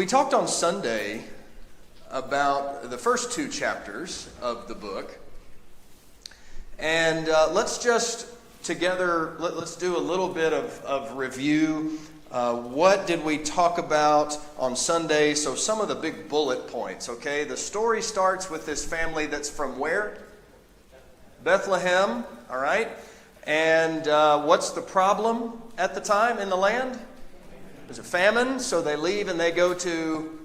We talked on Sunday about the first two chapters of the book. And let's just together, let's do a little bit of review. What did we talk about on Sunday? So some of the big bullet points, okay? The story starts with this family that's from where? Bethlehem, all right? And what's the problem at the time in the land? There's a famine, so they leave and they go to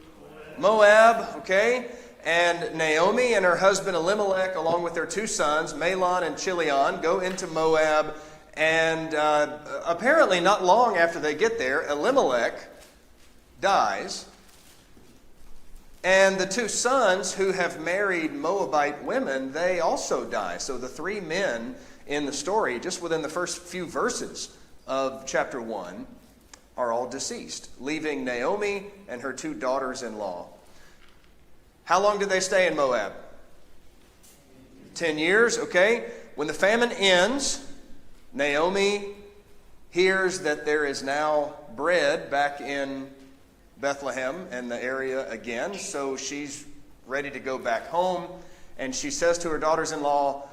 Moab, okay? And Naomi and her husband Elimelech, along with their two sons, Mahlon and Chilion, go into Moab. And apparently not long after they get there, Elimelech dies. And the two sons who have married Moabite women, they also die. So the three men in the story, just within the first few verses of chapter 1, are all deceased, leaving Naomi and her two daughters-in-law. How long did they stay in Moab? 10 years, okay? When the famine ends, Naomi hears that there is now bread back in Bethlehem and the area again, so she's ready to go back home, and she says to her daughters-in-law,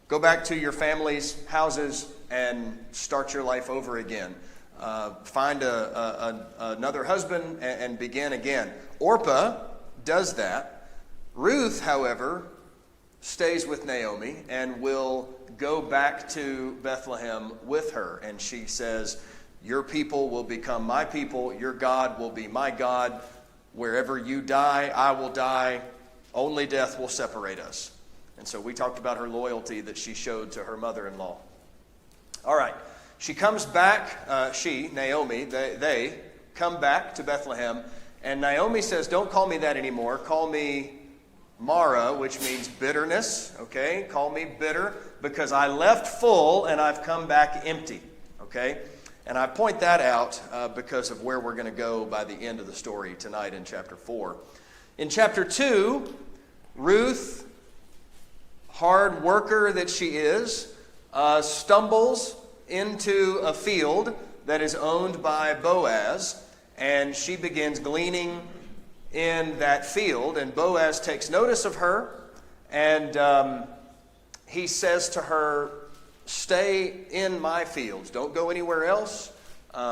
go back to your family's houses and start your life over again. Find another husband and begin again. Orpah does that. Ruth, however, stays with Naomi and will go back to Bethlehem with her. And she says, your people will become my people. Your God will be my God. Wherever you die, I will die. Only death will separate us. And so we talked about her loyalty that she showed to her mother-in-law. All right. She comes back, Naomi, they come back to Bethlehem, and Naomi says, don't call me that anymore. Call me Mara, which means bitterness, okay? Call me bitter, because I left full and I've come back empty, okay? And I point that out because of where we're going to go by the end of the story tonight in chapter 4. In chapter 2, Ruth, hard worker that she is, stumbles into a field that is owned by Boaz, and she begins gleaning in that field, and Boaz takes notice of her, and he says to her, stay in my fields, don't go anywhere else,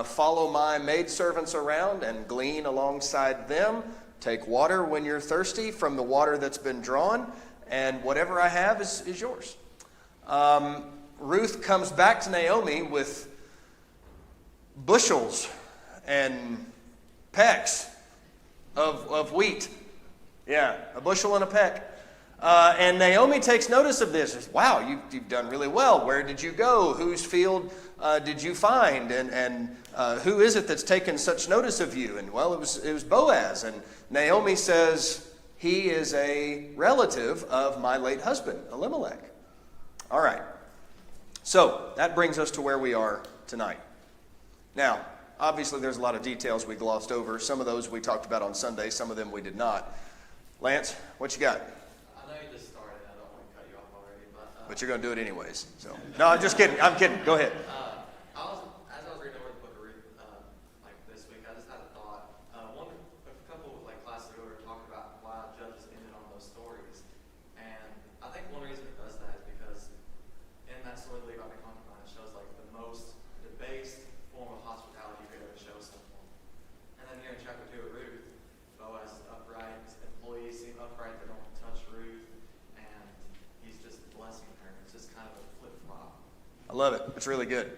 follow my maidservants around and glean alongside them, take water when you're thirsty from the water that's been drawn, and whatever I have is yours. Ruth comes back to Naomi with bushels and pecks of wheat. Yeah, a bushel and a peck. And Naomi takes notice of this. Says, wow, you've done really well. Where did you go? Whose field did you find? And who is it that's taken such notice of you? And well, it was Boaz. And Naomi says, he is a relative of my late husband, Elimelech. All right. So that brings us to where we are tonight. Now, obviously there's a lot of details we glossed over. Some of those we talked about on Sunday. Some of them we did not. Lance, what you got? I know you just started. I don't want to cut you off already. But you're going to do it anyways. So no, I'm just kidding. I'm kidding. Go ahead. As I was reading over the Book of Ruth like this week, I just had a thought. A couple of classes ago we were talking about why Judges ended on those stories. And I think one reason it does that is because in that story, the Levite concubine, it shows the most debased form of hospitality you could ever show someone. And then here in chapter 2 of Ruth, Boaz is upright, his employees seem upright, they don't touch Ruth, and he's just blessing her. It's just kind of a flip-flop. I love it. It's really good.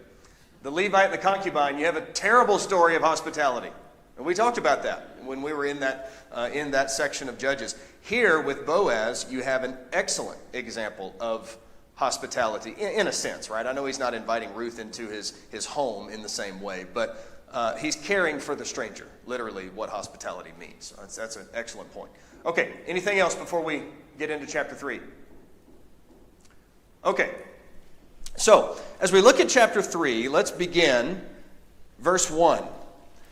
The Levite and the concubine, you have a terrible story of hospitality. And we talked about that when we were in that section of Judges. Here with Boaz, you have an excellent example of hospitality, in a sense, right? I know he's not inviting Ruth into his home in the same way, but he's caring for the stranger, literally what hospitality means. That's an excellent point. Okay, anything else before we get into chapter 3? Okay, so as we look at chapter 3, let's begin verse 1.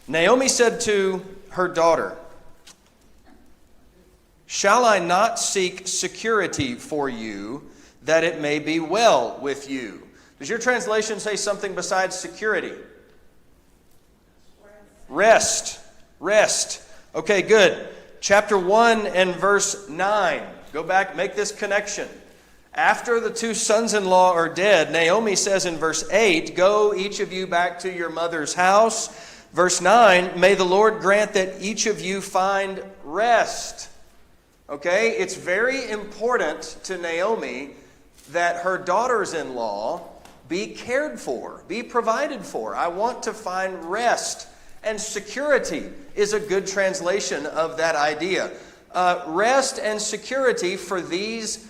Naomi said to her daughter, shall I not seek security for you, that it may be well with you? Does your translation say something besides security? Rest. Okay, good. Chapter 1 and verse 9. Go back, make this connection. After the two sons-in-law are dead, Naomi says in verse 8, "Go each of you back to your mother's house." Verse 9, "May the Lord grant that each of you find rest." Okay, it's very important to Naomi that her daughters-in-law be cared for, be provided for. I want to find rest. And security is a good translation of that idea. Rest and security for these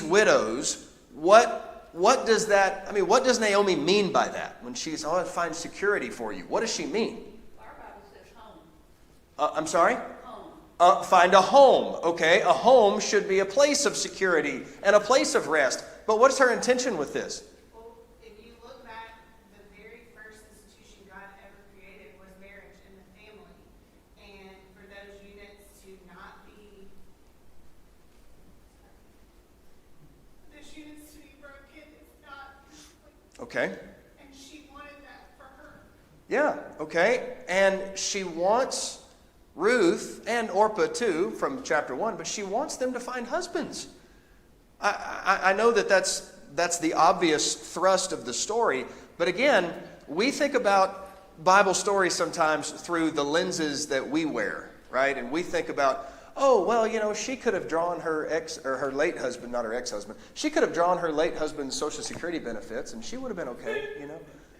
widows. What does that, what does Naomi mean by that? When she's, "I find security for you." What does she mean? Our Bible says home. I'm sorry? Home. Find a home. Okay, a home should be a place of security and a place of rest. But what's her intention with this? Well, if you look back, the very first institution God ever created was marriage and the family. And for those units to not be, those units to be broken, it's not. Okay. And she wanted that for her. Yeah, okay. And she wants Ruth and Orpah too from chapter 1, but she wants them to find husbands. I know that's the obvious thrust of the story, but again, we think about Bible stories sometimes through the lenses that we wear, right? And we think about, oh, well, she could have drawn her her late husband, not her ex-husband. She could have drawn her late husband's Social Security benefits, and she would have been okay,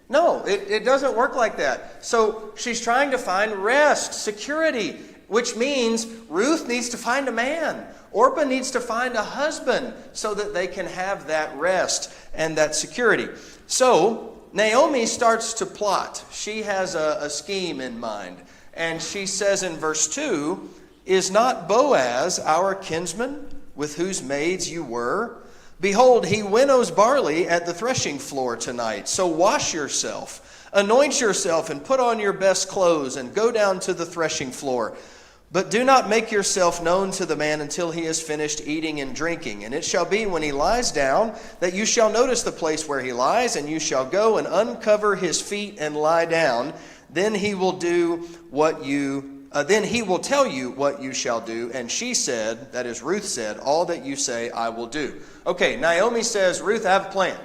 No, it doesn't work like that. So she's trying to find rest, security, which means Ruth needs to find a man. Orpah needs to find a husband so that they can have that rest and that security. So Naomi starts to plot. She has a scheme in mind. And she says in verse 2, "Is not Boaz our kinsman, with whose maids you were? Behold, he winnows barley at the threshing floor tonight. So wash yourself, anoint yourself, and put on your best clothes, and go down to the threshing floor. But do not make yourself known to the man until he has finished eating and drinking. And it shall be when he lies down that you shall notice the place where he lies, and you shall go and uncover his feet and lie down. Then he will then he will tell you what you shall do." And she said, that is Ruth said, "All that you say I will do." Okay, Naomi says, "Ruth, I have a plan.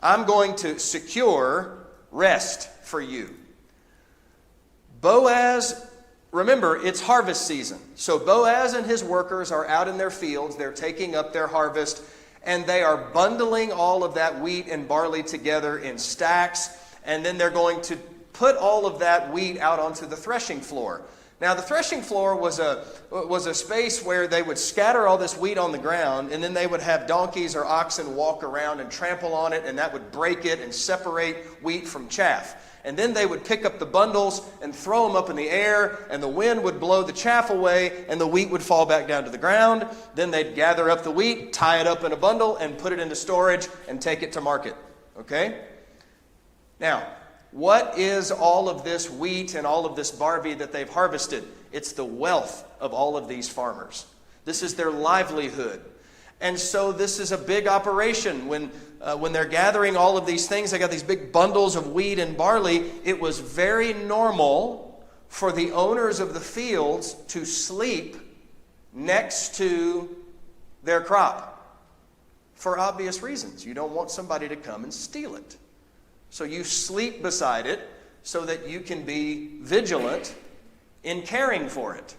I'm going to secure rest for you." Boaz, remember, it's harvest season. So Boaz and his workers are out in their fields. They're taking up their harvest, and they are bundling all of that wheat and barley together in stacks, and then they're going to put all of that wheat out onto the threshing floor. Now, the threshing floor was a space where they would scatter all this wheat on the ground, and then they would have donkeys or oxen walk around and trample on it, and that would break it and separate wheat from chaff. And then they would pick up the bundles and throw them up in the air, and the wind would blow the chaff away, and the wheat would fall back down to the ground. Then they'd gather up the wheat, tie it up in a bundle, and put it into storage and take it to market. Okay? Now, what is all of this wheat and all of this barley that they've harvested? It's the wealth of all of these farmers. This is their livelihood. And so this is a big operation. When they're gathering all of these things, they got these big bundles of wheat and barley. It was very normal for the owners of the fields to sleep next to their crop for obvious reasons. You don't want somebody to come and steal it. So you sleep beside it so that you can be vigilant in caring for it.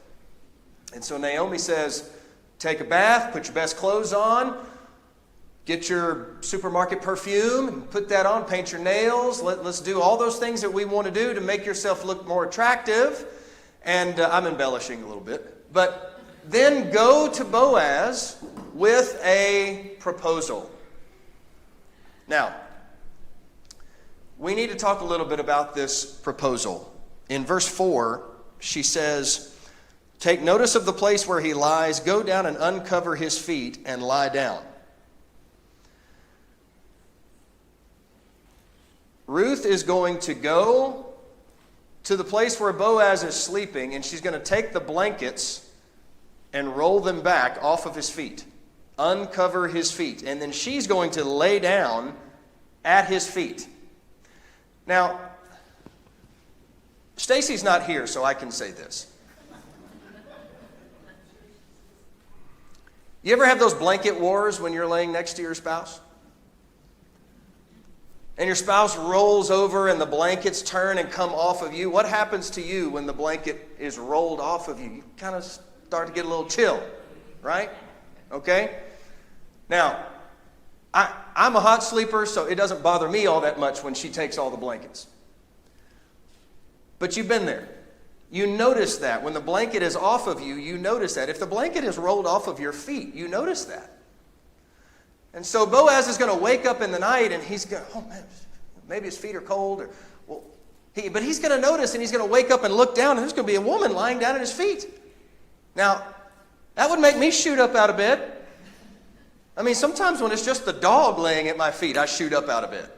And so Naomi says, take a bath, put your best clothes on, get your supermarket perfume, and put that on, paint your nails. Let's do all those things that we want to do to make yourself look more attractive. And I'm embellishing a little bit. But then go to Boaz with a proposal. Now, we need to talk a little bit about this proposal. In verse 4, she says, "Take notice of the place where he lies, go down and uncover his feet and lie down." Ruth is going to go to the place where Boaz is sleeping, and she's going to take the blankets and roll them back off of his feet, uncover his feet, and then she's going to lay down at his feet. Now, Stacy's not here, so I can say this. You ever have those blanket wars when you're laying next to your spouse? And your spouse rolls over and the blankets turn and come off of you. What happens to you when the blanket is rolled off of you? You kind of start to get a little chill, right? Okay? Now, I'm a hot sleeper, so it doesn't bother me all that much when she takes all the blankets. But you've been there. You notice that. When the blanket is off of you, you notice that. If the blanket is rolled off of your feet, you notice that. And so Boaz is going to wake up in the night and he's going, oh man, maybe his feet are cold. But he's going to notice and he's going to wake up and look down and there's going to be a woman lying down at his feet. Now, that would make me shoot up out of bed. I mean, sometimes when it's just the dog laying at my feet, I shoot up out of bed.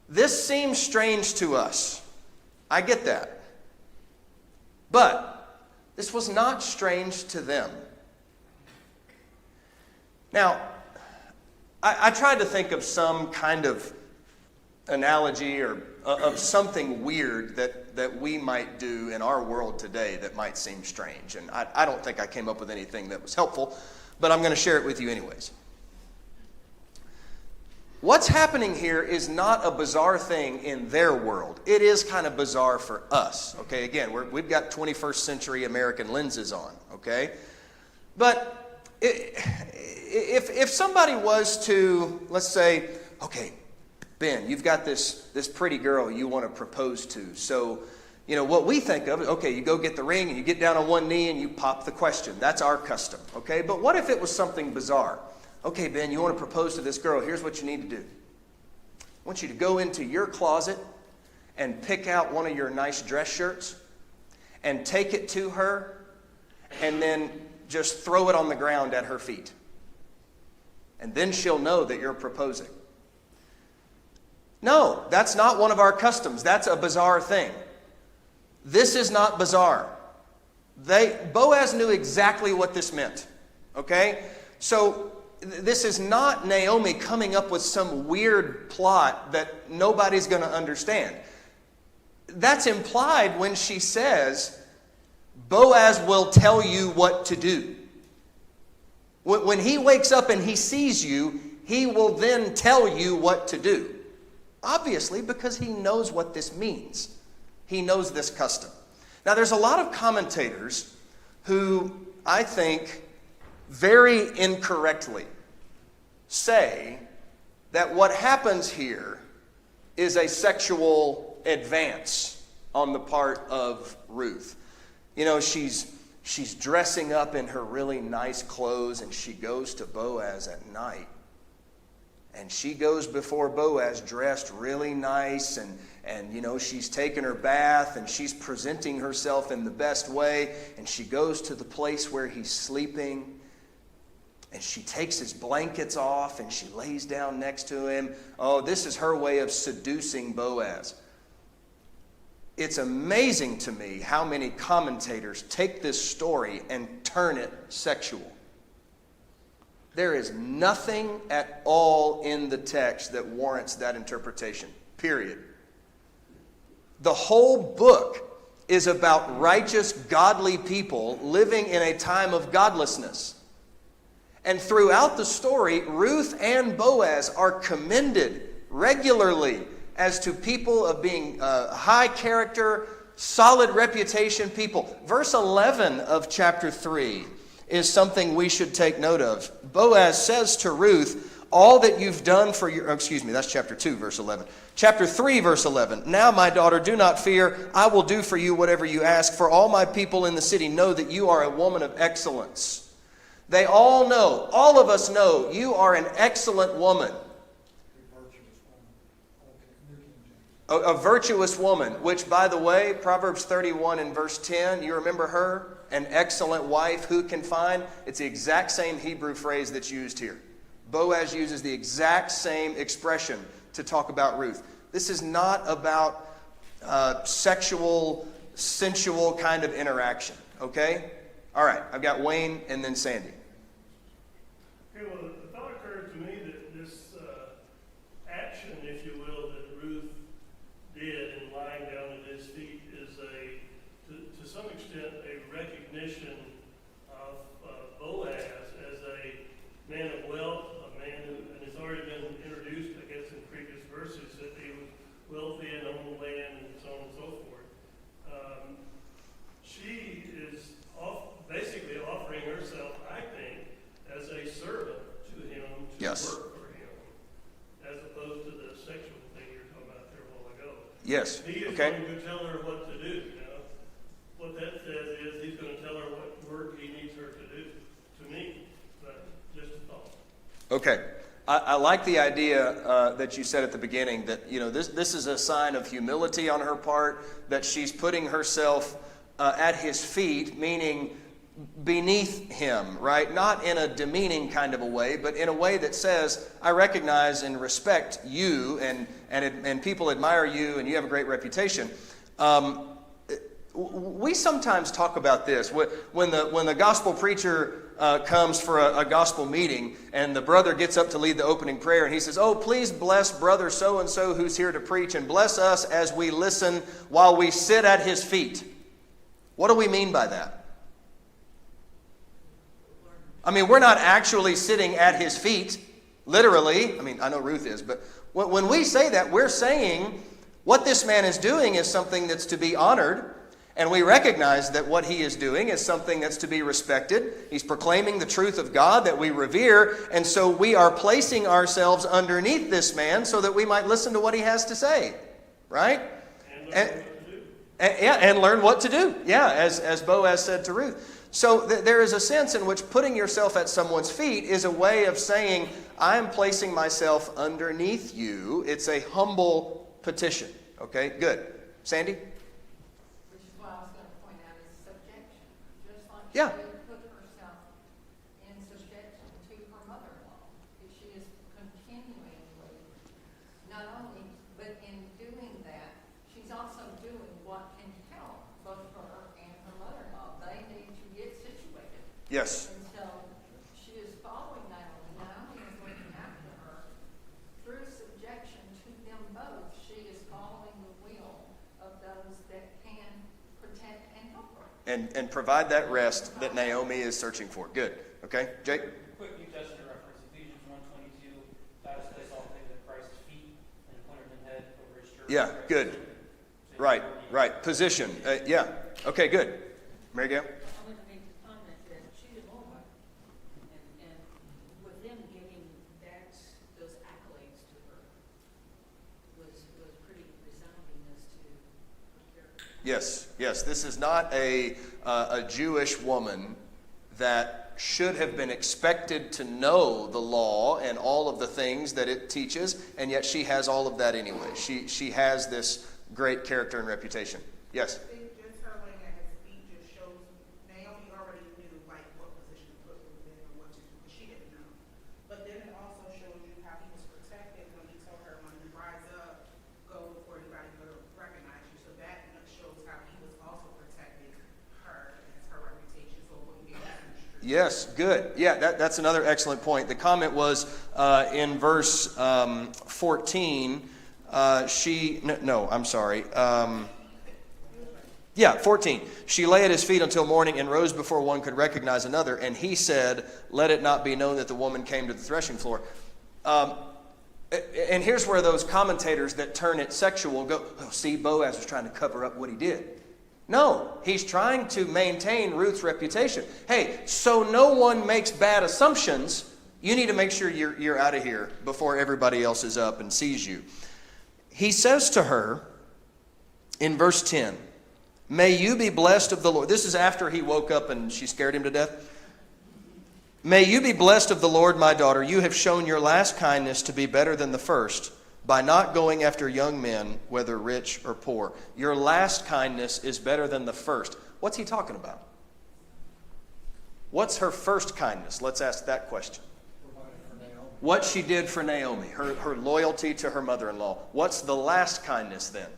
This seems strange to us. I get that. But this was not strange to them. Now, I tried to think of some kind of analogy or of something weird that we might do in our world today that might seem strange. And I don't think I came up with anything that was helpful, but I'm going to share it with you anyways. What's happening here is not a bizarre thing in their world. It is kind of bizarre for us. Okay, again, we've got 21st century American lenses on, okay? But if somebody was to, let's say, okay, Ben, you've got this pretty girl you want to propose to. So, what we think of is, okay, you go get the ring and you get down on one knee and you pop the question. That's our custom, okay? But what if it was something bizarre? Okay, Ben, you want to propose to this girl. Here's what you need to do. I want you to go into your closet and pick out one of your nice dress shirts and take it to her and then just throw it on the ground at her feet. And then she'll know that you're proposing. No, that's not one of our customs. That's a bizarre thing. This is not bizarre. Boaz knew exactly what this meant. Okay? So this is not Naomi coming up with some weird plot that nobody's going to understand. That's implied when she says, Boaz will tell you what to do. When he wakes up and he sees you, he will then tell you what to do. Obviously, because he knows what this means. He knows this custom. Now, there's a lot of commentators who, I think, very incorrectly say that what happens here is a sexual advance on the part of Ruth. She's dressing up in her really nice clothes and she goes to Boaz at night. And she goes before Boaz dressed really nice and she's taken her bath and she's presenting herself in the best way. And she goes to the place where he's sleeping and she takes his blankets off and she lays down next to him. Oh, this is her way of seducing Boaz. It's amazing to me how many commentators take this story and turn it sexual. There is nothing at all in the text that warrants that interpretation, period. The whole book is about righteous, godly people living in a time of godlessness. And throughout the story, Ruth and Boaz are commended regularly as to people of being high character, solid reputation people. Verse 11 of chapter 3 is something we should take note of. Boaz says to Ruth, all that you've done for your... that's chapter 2, verse 11. Chapter 3, verse 11. Now, my daughter, do not fear. I will do for you whatever you ask, for all my people in the city know that you are a woman of excellence. They all know, all of us know, you are an excellent woman. A virtuous woman, which, by the way, Proverbs 31 and verse 10, you remember her? An excellent wife who can find? It's the exact same Hebrew phrase that's used here. Boaz uses the exact same expression to talk about Ruth. This is not about sexual, sensual kind of interaction, okay? All right, I've got Wayne and then Sandy. Okay, well, the thought occurred to me that this action, if you will, that Ruth did in lying down at his feet is to some extent a recognition Yes. He is Okay. going to tell her what to do, you know. What that says is he's going to tell her what work he needs her to do, to me. But just a thought. Okay. I like the idea that you said at the beginning that, this is a sign of humility on her part, that she's putting herself at his feet, meaning beneath him, right? Not in a demeaning kind of a way, but in a way that says, I recognize and respect you, and people admire you, and you have a great reputation. We sometimes talk about this. When the gospel preacher comes for a gospel meeting, and the brother gets up to lead the opening prayer, and he says, oh, please bless brother so-and-so who's here to preach, and bless us as we listen while we sit at his feet. What do we mean by that? I mean, we're not actually sitting at his feet, literally. I mean, I know Ruth is, but when we say that, we're saying what this man is doing is something that's to be honored, and we recognize that what he is doing is something that's to be respected. He's proclaiming the truth of God that we revere, and so we are placing ourselves underneath this man so that we might listen to what he has to say, right? And learn what to do. Yeah, as Boaz said to Ruth. So there is a sense in which putting yourself at someone's feet is a way of saying, I am placing myself underneath you. It's a humble petition. Okay, good. Sandy? Which is why I was going to point out is subjection. Just like Yeah. she put herself in subjection to her mother-in-law. She is continually, not only, but in doing that, she's also doing what can help both her and her mother-in-law. They need to get situated. Yes. And so she is following Naomi. Naomi is looking after her. Through subjection to them both, she is following the will of those that can protect and help her. And provide that rest that Naomi is searching for. Good. Okay, Jake? Quick New Testament reference, Ephesians 1:22, God has placed all things at Christ's feet and appointed him head over his church. Yeah, good. Right. Position. Yeah. Okay, good. Mary Gail? I want to make the comment that she's a Moabite, and with them giving those accolades to her was pretty resounding as to her character. Yes. This is not a Jewish woman that should have been expected to know the law and all of the things that it teaches, and yet she has all of that anyway. She has this great character and reputation. Yes? I think just her laying at his feet just shows Naomi already knew what position to put Ruth in or what to do, but she didn't know. But then it also shows you how he was protected when he told her, when you rise up, go before anybody will recognize you. So that shows how he was also protecting her and her reputation, so it wouldn't be a street. Yes, good. Yeah, that's another excellent point. The comment was in verse 14. 14. She lay at his feet until morning and rose before one could recognize another. And he said, let it not be known that the woman came to the threshing floor. And here's where those commentators that turn it sexual go, oh, see, Boaz was trying to cover up what he did. No, he's trying to maintain Ruth's reputation. Hey, so no one makes bad assumptions, you need to make sure you're out of here before everybody else is up and sees you. He says to her in verse 10, may you be blessed of the Lord. This is after he woke up and she scared him to death. May you be blessed of the Lord, my daughter. You have shown your last kindness to be better than the first by not going after young men, whether rich or poor. Your last kindness is better than the first. What's he talking about? What's her first kindness? Let's ask that question. What she did for Naomi, her loyalty to her mother-in-law. What's the last kindness then?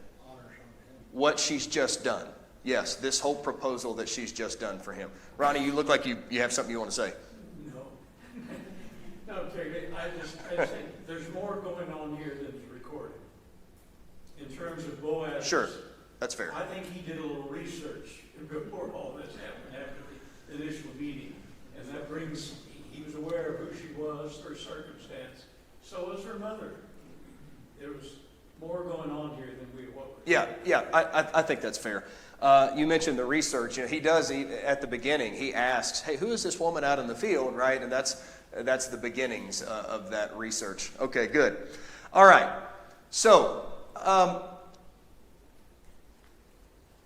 What she's just done. Yes, this whole proposal that she's just done for him. Ronnie, you look like you have something you want to say. No, Terry, I just think there's more going on here than is recorded. In terms of Boaz. Sure, that's fair. I think he did a little research before all this happened, after the initial meeting. And that brings, he was aware of who she was, her circumstance. So was her mother. There was more going on here than what we're Yeah, I think that's fair. You mentioned the research. He does, at the beginning, he asks, hey, who is this woman out in the field, right? And that's the beginnings of that research. Okay, good. All right. So,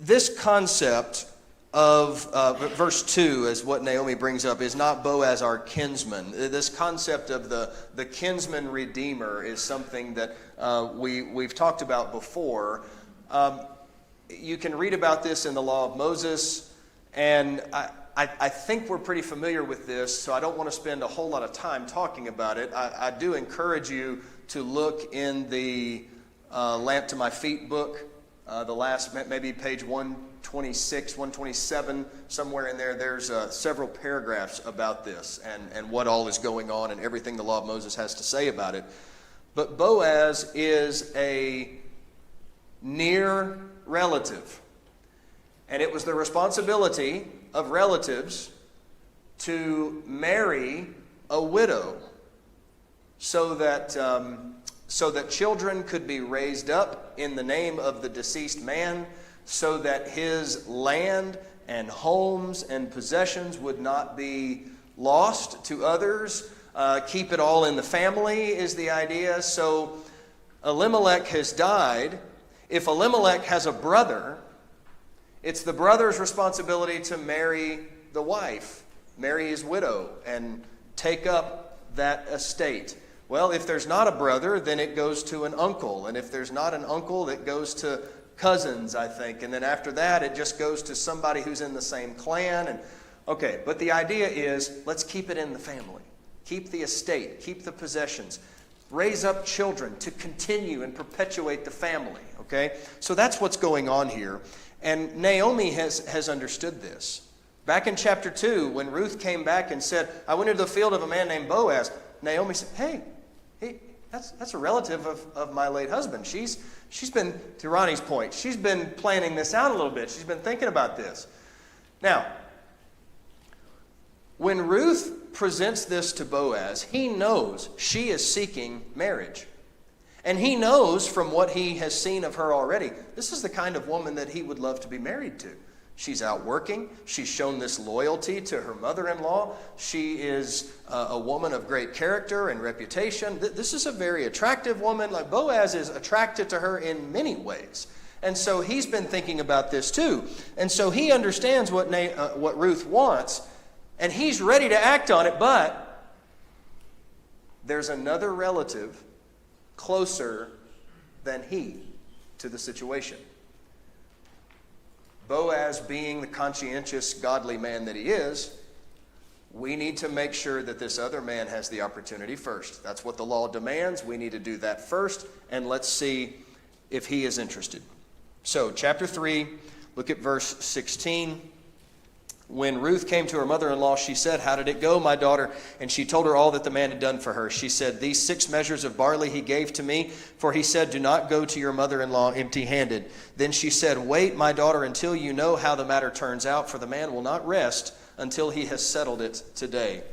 this concept of verse 2 is what Naomi brings up, is not Boaz our kinsman. This concept of the kinsman-redeemer is something that we've talked about before. You can read about this in the law of Moses, and I think we're pretty familiar with this, so I don't want to spend a whole lot of time talking about it. I do encourage you to look in the Lamp to My Feet book, the last, maybe page 126, 127, somewhere in there. There's several paragraphs about this and what all is going on and everything the law of Moses has to say about it. But Boaz is a near relative, and it was the responsibility of relatives to marry a widow so that children could be raised up in the name of the deceased man, so that his land and homes and possessions would not be lost to others. Keep it all in the family is the idea. So Elimelech has died. If Elimelech has a brother, it's the brother's responsibility to marry the wife, marry his widow, and take up that estate. Well, if there's not a brother, then it goes to an uncle. And if there's not an uncle, it goes to cousins, I think. And then after that, it just goes to somebody who's in the same clan. And okay, but the idea is, let's keep it in the family. Keep the estate, keep the possessions. Raise up children to continue and perpetuate the family, okay? So that's what's going on here. And Naomi has understood this. Back in chapter 2, when Ruth came back and said, I went into the field of a man named Boaz, Naomi said, hey, that's a relative of my late husband. She's been, to Ronnie's point, she's been planning this out a little bit. She's been thinking about this. Now, when Ruth presents this to Boaz, he knows she is seeking marriage. And he knows from what he has seen of her already, this is the kind of woman that he would love to be married to. She's out working. She's shown this loyalty to her mother-in-law. She is a woman of great character and reputation. This is a very attractive woman. Like Boaz is attracted to her in many ways. And so he's been thinking about this too. And so he understands what Ruth wants, and he's ready to act on it, but there's another relative closer than he to the situation. Boaz, being the conscientious, godly man that he is, we need to make sure that this other man has the opportunity first. That's what the law demands. We need to do that first, and let's see if he is interested. So, chapter 3, look at verse 16. When Ruth came to her mother-in-law, she said, how did it go, my daughter? And she told her all that the man had done for her. She said, these 6 measures of barley he gave to me, for he said, do not go to your mother-in-law empty-handed. Then she said, wait, my daughter, until you know how the matter turns out, for the man will not rest until he has settled it today.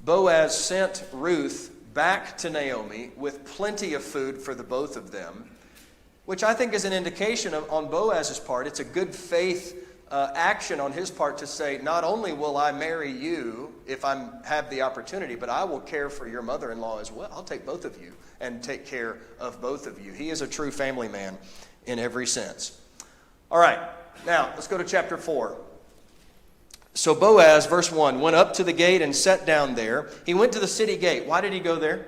Boaz sent Ruth back to Naomi with plenty of food for the both of them, which I think is an indication on Boaz's part. It's a good faith action on his part to say, not only will I marry you if I have the opportunity, but I will care for your mother-in-law as well. I'll take both of you and take care of both of you. He is a true family man in every sense. All right, now let's go to chapter 4. So Boaz, verse 1, went up to the gate and sat down there. He went to the city gate. Why did he go there?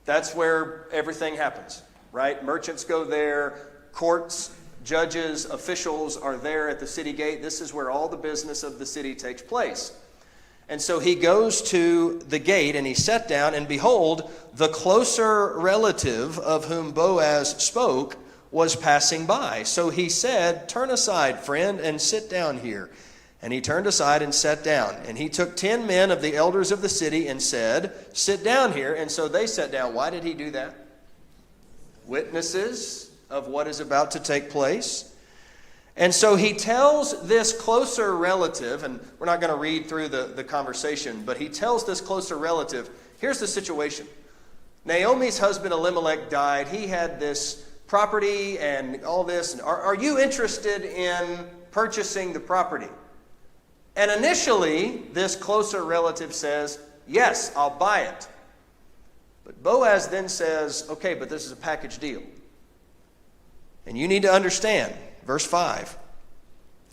That's where everything happens, right? Merchants go there. Courts, judges, officials are there at the city gate. This is where all the business of the city takes place. And so he goes to the gate and he sat down, and behold, the closer relative of whom Boaz spoke was passing by. So he said, turn aside, friend, and sit down here. And he turned aside and sat down. And he took 10 men of the elders of the city and said, sit down here. And so they sat down. Why did he do that? Witnesses of what is about to take place. And so he tells this closer relative, and we're not going to read through the conversation, but he tells this closer relative, here's the situation. Naomi's husband Elimelech died. He had this property and all this. Are you interested in purchasing the property? And initially, this closer relative says, yes, I'll buy it. But Boaz then says, okay, but this is a package deal. And you need to understand, verse 5,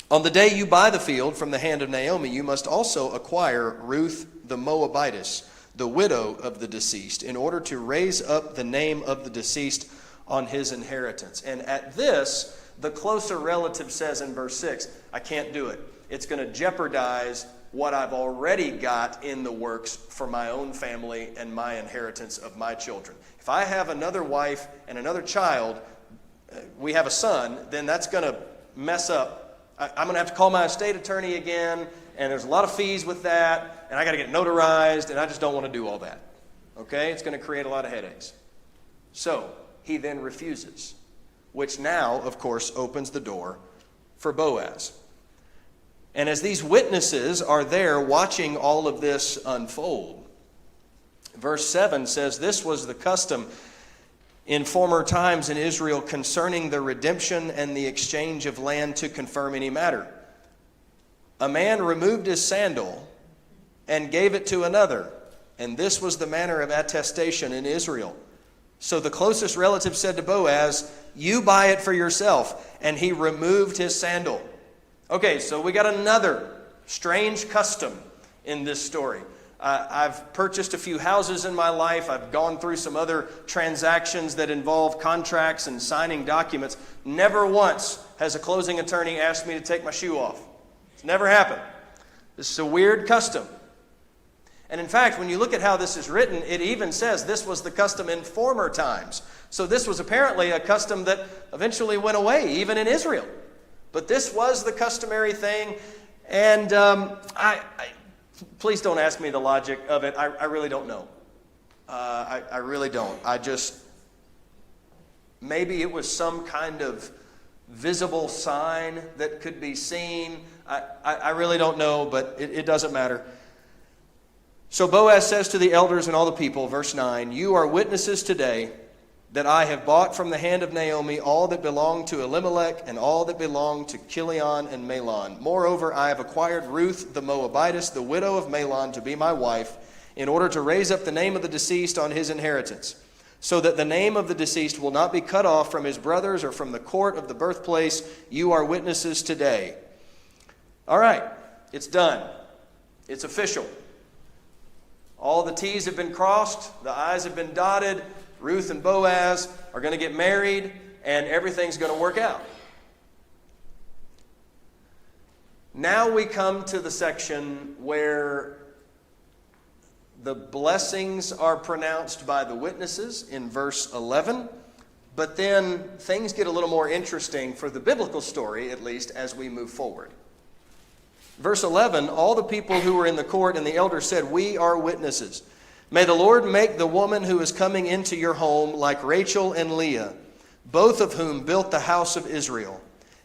on the day you buy the field from the hand of Naomi, you must also acquire Ruth the Moabitess, the widow of the deceased, in order to raise up the name of the deceased on his inheritance. And at this, the closer relative says in verse 6, I can't do it. It's going to jeopardize what I've already got in the works for my own family and my inheritance of my children. If I have another wife and another child, we have a son, then that's going to mess up. I'm going to have to call my estate attorney again, and there's a lot of fees with that, and I got to get notarized, and I just don't want to do all that. Okay? It's going to create a lot of headaches. So he then refuses, which now, of course, opens the door for Boaz. And as these witnesses are there watching all of this unfold, verse 7 says, this was the custom in former times in Israel concerning the redemption and the exchange of land to confirm any matter. A man removed his sandal and gave it to another, and this was the manner of attestation in Israel. So the closest relative said to Boaz, you buy it for yourself. And he removed his sandal. Okay, so we got another strange custom in this story. I've purchased a few houses in my life. I've gone through some other transactions that involve contracts and signing documents. Never once has a closing attorney asked me to take my shoe off. It's never happened. This is a weird custom. And in fact, when you look at how this is written, it even says this was the custom in former times. So this was apparently a custom that eventually went away, even in Israel. But this was the customary thing. And please don't ask me the logic of it. I really don't know. I really don't. Maybe it was some kind of visible sign that could be seen. I really don't know, but it doesn't matter. So Boaz says to the elders and all the people, verse 9, you are witnesses today that I have bought from the hand of Naomi all that belonged to Elimelech and all that belonged to Chilion and Mahlon. Moreover, I have acquired Ruth the Moabitess, the widow of Mahlon, to be my wife, in order to raise up the name of the deceased on his inheritance, so that the name of the deceased will not be cut off from his brothers or from the court of the birthplace. You are witnesses today. All right, it's done. It's official. All the T's have been crossed, the I's have been dotted. Ruth and Boaz are going to get married, and everything's going to work out. Now we come to the section where the blessings are pronounced by the witnesses in verse 11, but then things get a little more interesting for the biblical story, at least, as we move forward. Verse 11, all the people who were in the court and the elders said, we are witnesses. May the Lord make the woman who is coming into your home like Rachel and Leah, both of whom built the house of Israel.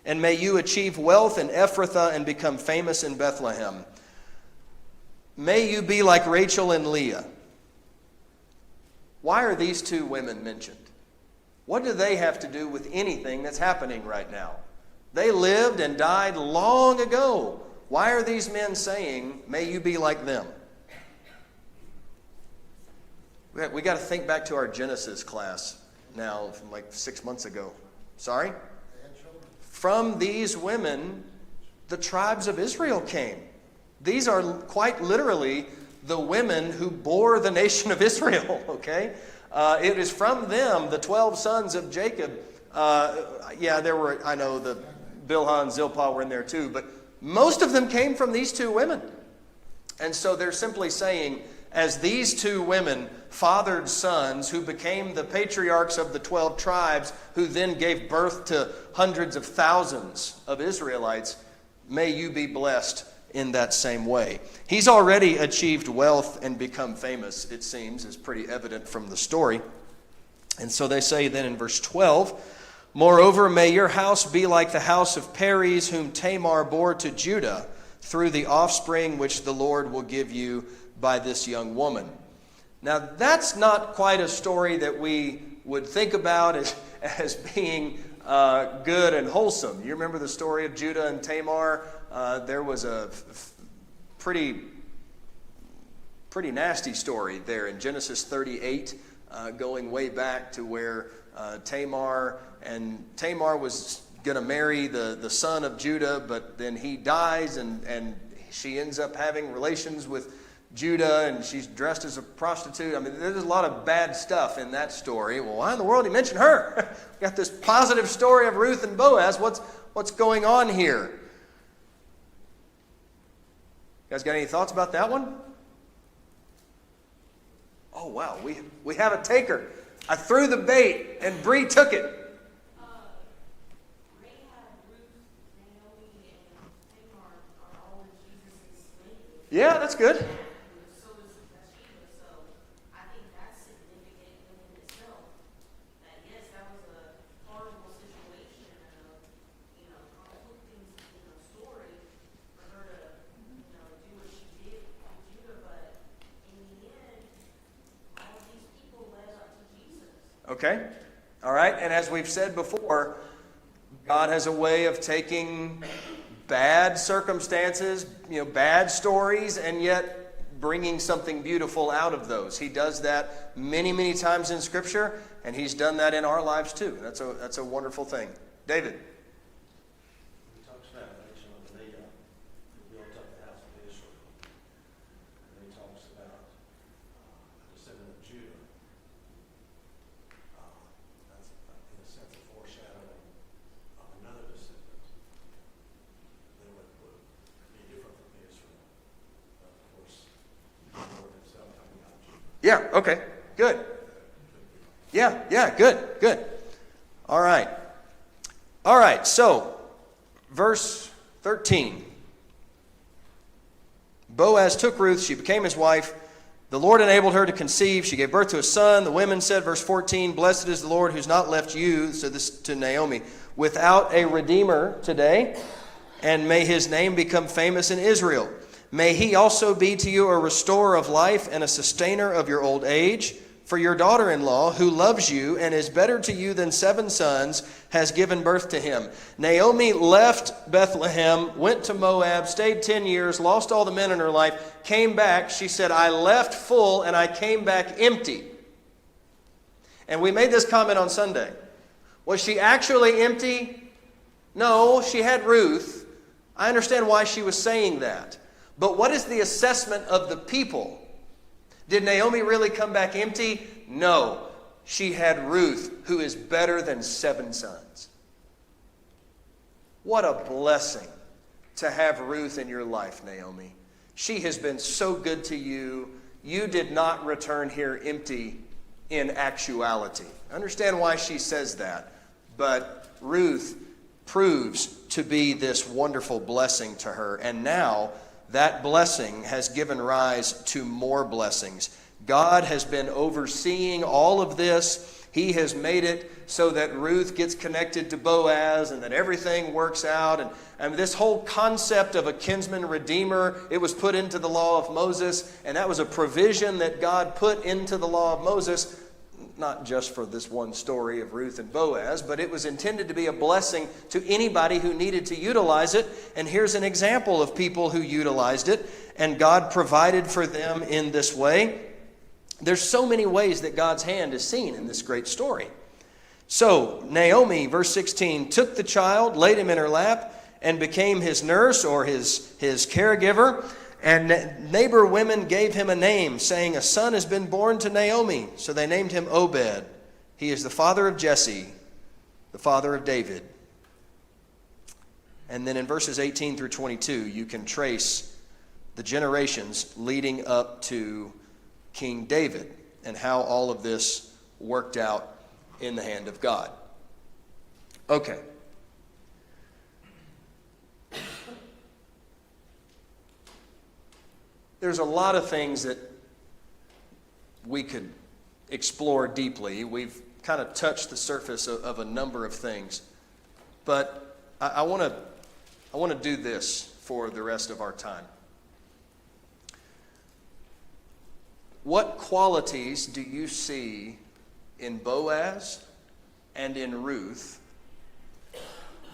And may you achieve wealth in Ephrathah and become famous in Bethlehem. May you be like Rachel and Leah. Why are these two women mentioned? What do they have to do with anything that's happening right now? They lived and died long ago. Why are these men saying, may you be like them? We got to think back to our Genesis class now from like 6 months ago. Sorry? From these women, the tribes of Israel came. These are quite literally the women who bore the nation of Israel, okay? It is from them, the 12 sons of Jacob. There were, I know the Bilhah and Zilpah were in there too, but most of them came from these two women. And so they're simply saying, as these two women fathered sons who became the patriarchs of the 12 tribes, who then gave birth to hundreds of thousands of Israelites, may you be blessed in that same way. He's already achieved wealth and become famous, it seems, is pretty evident from the story. And so they say then in verse 12, moreover, may your house be like the house of Perez, whom Tamar bore to Judah, through the offspring which the Lord will give you by this young woman. Now, that's not quite a story that we would think about as being good and wholesome. You remember the story of Judah and Tamar? There was a pretty nasty story there in Genesis 38. going way back to where Tamar was going to marry the son of Judah, but then he dies, and she ends up having relations with Judah, and she's dressed as a prostitute. I mean, there's a lot of bad stuff in that story. Well, why in the world did he mention her? We got this positive story of Ruth and Boaz. What's going on here? You guys got any thoughts about that one? Oh, wow, we have a taker. I threw the bait, and Bree took it. Yeah, that's good. So is Bathsheba, so I think that's significant in itself. That yes, that was a horrible situation and conflicting, story for her to, do what she did with Judah, but in the end, all of these people led up to Jesus. Okay. All right. And as we've said before, God has a way of taking bad circumstances, bad stories, and yet bringing something beautiful out of those. He does that many, many times in Scripture, and He's done that in our lives too. That's a wonderful thing. David. He talks about the nation of Leah, who built up the house of Israel. And he talks about a descendant of Judah. That's in a sense a foreshadowing of another descendant. That would be different from Israel. But of course, the Lord himself coming out of Judah. Yeah, okay, good. Yeah, good. All right, so verse 13. Boaz took Ruth, she became his wife. The Lord enabled her to conceive. She gave birth to a son. The women said, verse 14, blessed is the Lord who's not left you, so this to Naomi, without a redeemer today, and may his name become famous in Israel. May he also be to you a restorer of life and a sustainer of your old age. For your daughter-in-law, who loves you and is better to you than 7 sons, has given birth to him. Naomi left Bethlehem, went to Moab, stayed 10 years, lost all the men in her life, came back. She said, I left full and I came back empty. And we made this comment on Sunday. Was she actually empty? No, she had Ruth. I understand why she was saying that. But what is the assessment of the people? Did Naomi really come back empty? No. She had Ruth, who is better than 7 sons. What a blessing to have Ruth in your life, Naomi. She has been so good to you. You did not return here empty in actuality. I understand why she says that. But Ruth proves to be this wonderful blessing to her. And now that blessing has given rise to more blessings. God has been overseeing all of this. He has made it so that Ruth gets connected to Boaz and that everything works out. And this whole concept of a kinsman-redeemer, it was put into the law of Moses. And that was a provision that God put into the law of Moses, not just for this one story of Ruth and Boaz, but it was intended to be a blessing to anybody who needed to utilize it. And here's an example of people who utilized it, and God provided for them in this way. There's so many ways that God's hand is seen in this great story. So Naomi, verse 16, took the child, laid him in her lap, and became his nurse or his caregiver. And neighbor women gave him a name, saying, a son has been born to Naomi. So they named him Obed. He is the father of Jesse, the father of David. And then in verses 18 through 22, you can trace the generations leading up to King David and how all of this worked out in the hand of God. Okay. There's a lot of things that we could explore deeply. We've kind of touched the surface of a number of things. But I want to do this for the rest of our time. What qualities do you see in Boaz and in Ruth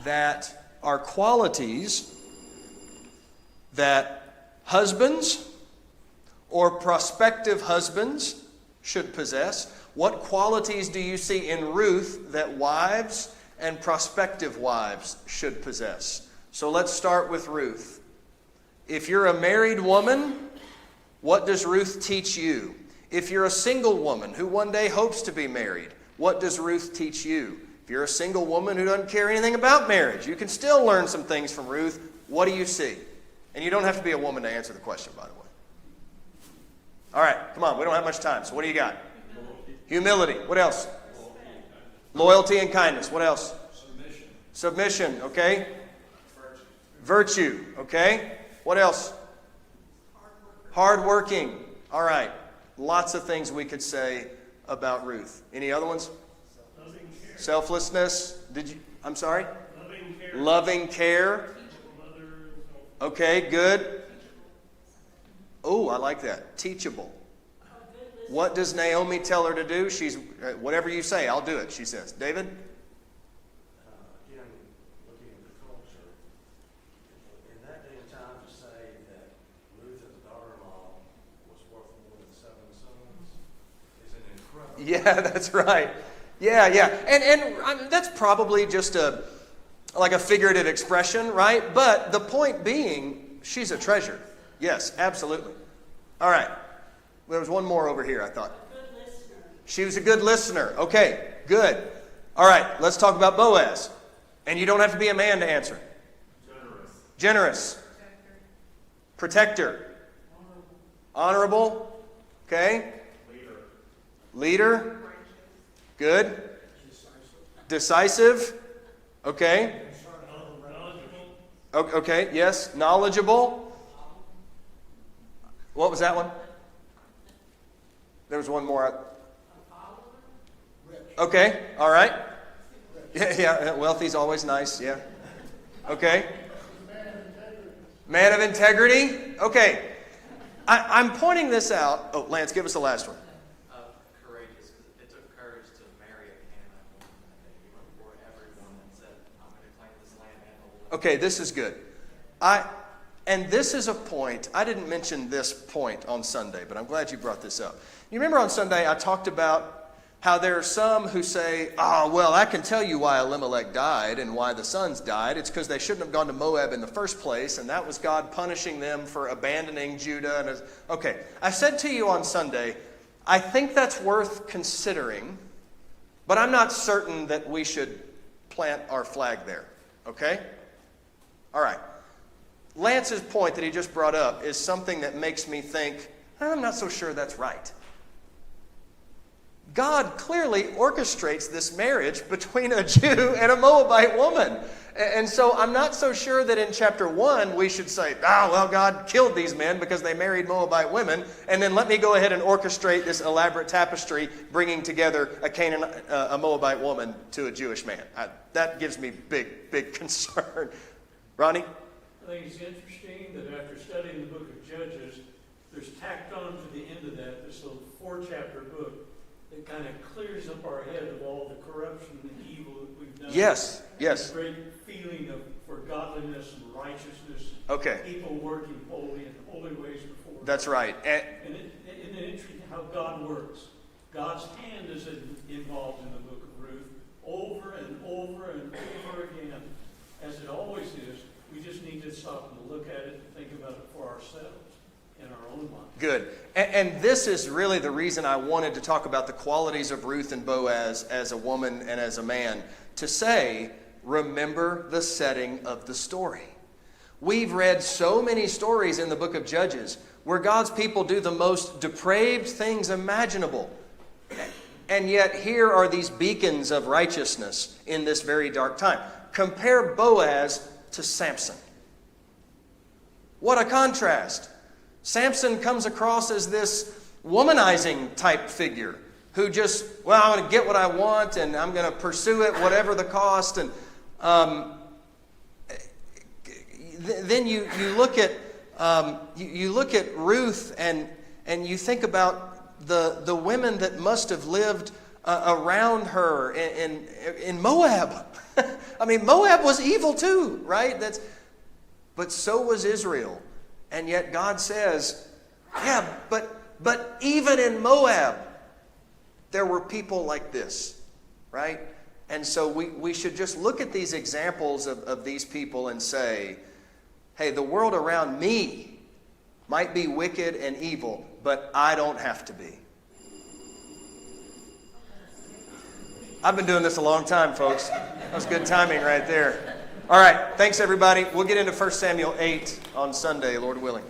that are qualities that husbands or prospective husbands should possess? What qualities do you see in Ruth that wives and prospective wives should possess? So let's start with Ruth. If you're a married woman, what does Ruth teach you? If you're a single woman who one day hopes to be married, what does Ruth teach you? If you're a single woman who doesn't care anything about marriage, you can still learn some things from Ruth. What do you see? And you don't have to be a woman to answer the question, by the way. All right, come on. We don't have much time. So what do you got? Humility. What else? Loyalty and kindness. What else? Submission. Okay. Virtue. Okay. What else? Hardworking. All right. Lots of things we could say about Ruth. Any other ones? Selflessness. I'm sorry? Loving care. Okay, good. Oh, I like that. Teachable. What does Naomi tell her to do? She's, whatever you say, I'll do it, she says. David? Again, looking at the culture, in that day and time to say that Ruth as a daughter-in-law was worth more than 7 sons is an incredible... Yeah, that's right. Yeah. And that's probably just like a figurative expression, right? But the point being, she's a treasure. Yes, absolutely. All right. There was one more over here, I thought. She was a good listener. Okay, good. All right, let's talk about Boaz. And you don't have to be a man to answer. Generous. Protector. Honorable. Okay. Leader. Good. Decisive. Okay. Okay, yes. Knowledgeable. What was that one? There was one more. Okay, all right. Yeah, wealthy's always nice, yeah. Okay. Man of integrity. Okay. I'm pointing this out. Oh, Lance, give us the last one. Courageous. It took courage to marry a Canaanite woman that day. He went before everyone and said, I'm going to claim this land and the Lord. Okay, this is good. And this is a point, I didn't mention this point on Sunday, but I'm glad you brought this up. You remember on Sunday I talked about how there are some who say, well, I can tell you why Elimelech died and why the sons died. It's because they shouldn't have gone to Moab in the first place, and that was God punishing them for abandoning Judah. Okay, I said to you on Sunday, I think that's worth considering, but I'm not certain that we should plant our flag there. Okay? All right. Lance's point that he just brought up is something that makes me think, I'm not so sure that's right. God clearly orchestrates this marriage between a Jew and a Moabite woman. And so I'm not so sure that in chapter 1 we should say, well, God killed these men because they married Moabite women, and then let me go ahead and orchestrate this elaborate tapestry bringing together a Moabite woman to a Jewish man. That gives me big concern. Ronnie? I think it's interesting that after studying the book of Judges, there's tacked on to the end of that this little 4-chapter book that kind of clears up our head of all the corruption and evil that we've done. Yes. A great feeling for godliness and righteousness. Okay. People working holy and holy ways before. That's right. And isn't it interesting how God works? God's hand is involved in the book of Ruth over and over and over again, as it always is. We just need to stop and look at it and think about it for ourselves in our own lives. Good. And this is really the reason I wanted to talk about the qualities of Ruth and Boaz as a woman and as a man. To say, remember the setting of the story. We've read so many stories in the book of Judges where God's people do the most depraved things imaginable. And yet here are these beacons of righteousness in this very dark time. Compare Boaz to Samson. What a contrast. Samson comes across as this womanizing type figure who just, I'm going to get what I want and I'm going to pursue it whatever the cost. And then you look at Ruth and you think about the women that must have lived around her in Moab. I mean, Moab was evil too, right? But so was Israel. And yet God says, but even in Moab, there were people like this, right? And so we should just look at these examples of these people and say, hey, the world around me might be wicked and evil, but I don't have to be. I've been doing this a long time, folks. That was good timing right there. All right, thanks everybody. We'll get into 1 Samuel 8 on Sunday, Lord willing.